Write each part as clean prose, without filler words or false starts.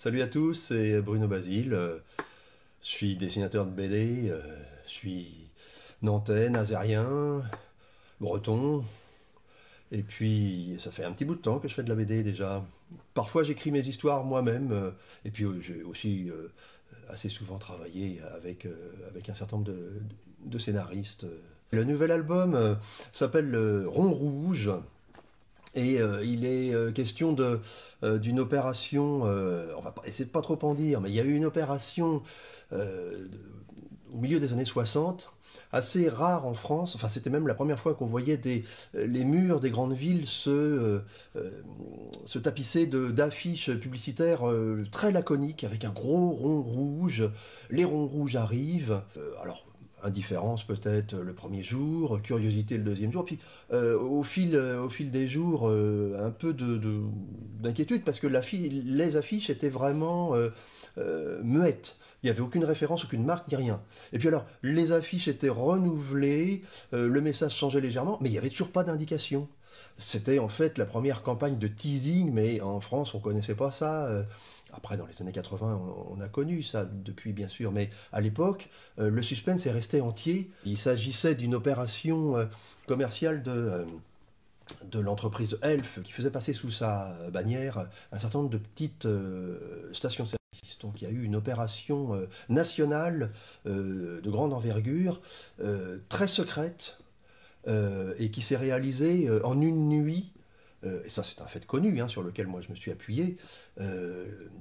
Salut à tous, c'est Bruno Basile. Je suis dessinateur de BD, je suis nantais, nazérien, breton. Et puis, ça fait un petit bout de temps que je fais de la BD déjà. Parfois, j'écris mes histoires moi-même. Et puis, j'ai aussi assez souvent travaillé avec un certain nombre de scénaristes. Le nouvel album s'appelle Rond Rouge. Et il est question d'une opération, on va essayer de pas trop en dire, mais il y a eu une opération euh, au milieu des années 60, assez rare en France. Enfin, c'était même la première fois qu'on voyait les murs des grandes villes se tapisser d'affiches publicitaires très laconiques, avec un gros rond rouge. Les ronds rouges arrivent. Alors, indifférence peut-être le premier jour, curiosité le deuxième jour, puis au fil des jours, un peu d'inquiétude, parce que les affiches étaient vraiment muettes. Il n'y avait aucune référence, aucune marque, ni rien. Et puis alors, les affiches étaient renouvelées, le message changeait légèrement, mais il n'y avait toujours pas d'indication. C'était en fait la première campagne de teasing, mais en France, on ne connaissait pas ça. Après, dans les années 80, on a connu ça depuis, bien sûr, mais à l'époque, le suspense est resté entier. Il s'agissait d'une opération commerciale de l'entreprise Elf, qui faisait passer sous sa bannière un certain nombre de petites stations-service. Donc il y a eu une opération nationale de grande envergure, très secrète, et qui s'est réalisée en une nuit. Et ça c'est un fait connu sur lequel moi je me suis appuyé,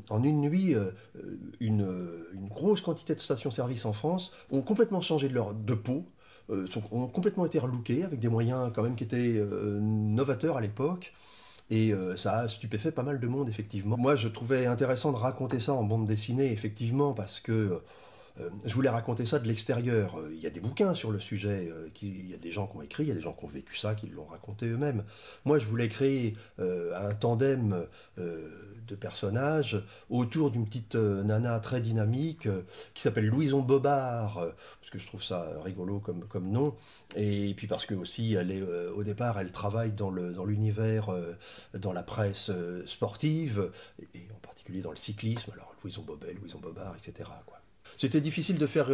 en une nuit, une grosse quantité de stations-service en France ont complètement changé de peau, ont complètement été relookées avec des moyens quand même qui étaient novateurs à l'époque. Et ça a stupéfait pas mal de monde, effectivement. Moi, je trouvais intéressant de raconter ça en bande dessinée, effectivement, parce que je voulais raconter ça de l'extérieur. Il y a des bouquins sur le sujet, il y a des gens qui ont écrit, il y a des gens qui ont vécu ça, qui l'ont raconté eux-mêmes. Moi, je voulais créer un tandem de personnages autour d'une petite nana très dynamique qui s'appelle Louison Bobard, parce que je trouve ça rigolo comme nom, et puis parce que aussi, au départ, elle travaille dans l'univers, dans la presse sportive, et en particulier dans le cyclisme, alors Louison Bobel, Louison Bobard, etc., quoi. C'était difficile de faire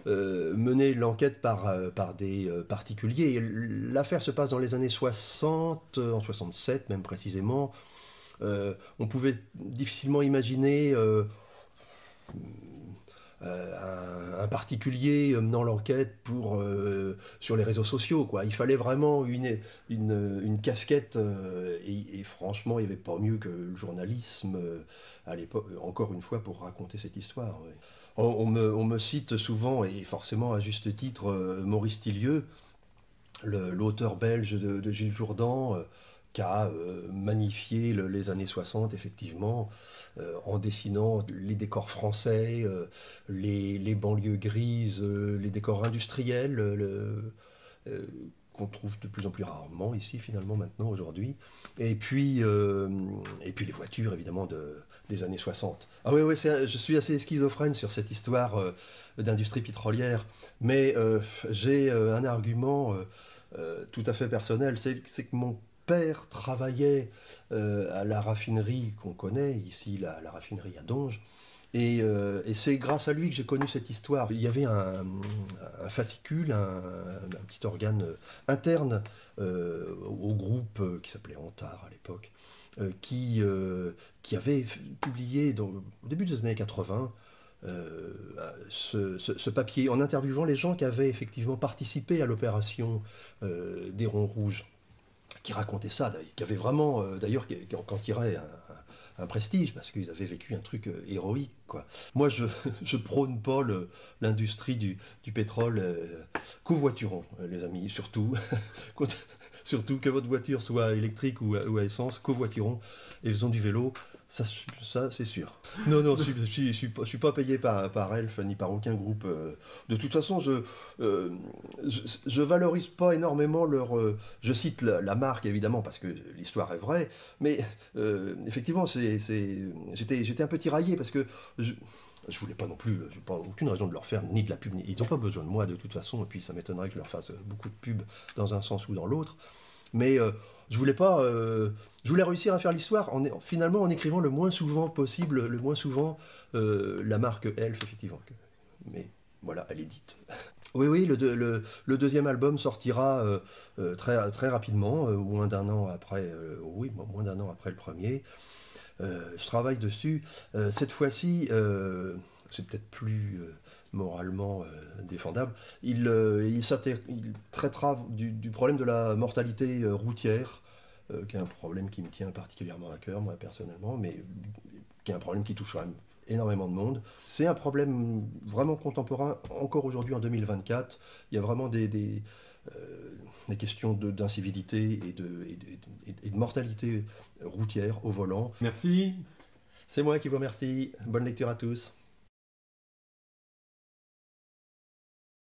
mener l'enquête par des particuliers. L'affaire se passe dans les années 60, en 67 même précisément. On pouvait difficilement imaginer un particulier menant l'enquête sur les réseaux sociaux, quoi. Il fallait vraiment une casquette, et franchement, il n'y avait pas mieux que le journalisme à l'époque, encore une fois, pour raconter cette histoire. Ouais. On me cite souvent, et forcément à juste titre, Maurice Tillieu, l'auteur belge de Gilles Jourdan, qui a magnifié les années 60, effectivement, en dessinant les décors français, les banlieues grises, les décors industriels, qu'on trouve de plus en plus rarement ici, finalement, maintenant, aujourd'hui. Et puis les voitures, évidemment, des années 60. Ah oui, je suis assez schizophrène sur cette histoire d'industrie pétrolière, mais j'ai un argument tout à fait personnel, c'est que mon père travaillait à la raffinerie qu'on connaît, ici, la raffinerie à Donge, et c'est grâce à lui que j'ai connu cette histoire. Il y avait un fascicule, un petit organe interne au groupe qui s'appelait Antard à l'époque, qui avait publié au début des années 80 ce papier en interviewant les gens qui avaient effectivement participé à l'opération des Ronds Rouges, qui racontaient ça, qui avaient vraiment, d'ailleurs, qui en tiraient un prestige, parce qu'ils avaient vécu un truc héroïque, quoi. Moi, je prône pas l'industrie du pétrole. Covoiturons, les amis, surtout. Surtout que votre voiture soit électrique ou à essence, covoiturons et faisons du vélo. Ça c'est sûr. Non, je suis pas payé par Elf ni par aucun groupe. De toute façon, je valorise pas énormément je cite la marque, évidemment, parce que l'histoire est vraie, mais effectivement, j'étais un peu tiraillé, parce que je voulais pas non plus, j'ai pas aucune raison de leur faire ni de la pub, ils n'ont pas besoin de moi de toute façon, et puis ça m'étonnerait que je leur fasse beaucoup de pub dans un sens ou dans l'autre. Mais Je voulais pas, je voulais réussir à faire l'histoire finalement en écrivant le moins souvent possible, le moins souvent la marque Elf, effectivement. Mais voilà, elle est dite. Oui, oui, le deuxième album sortira très, très rapidement, moins d'un an après, oui, moins d'un an après le premier. Je travaille dessus. Cette fois-ci, c'est peut-être plus moralement défendable. Il traitera du problème de la mortalité routière, qui est un problème qui me tient particulièrement à cœur, moi personnellement, mais qui est un problème qui touche quand même énormément de monde. C'est un problème vraiment contemporain, encore aujourd'hui en 2024. Il y a vraiment des questions d'incivilité et de mortalité routière au volant. Merci. C'est moi qui vous remercie. Bonne lecture à tous.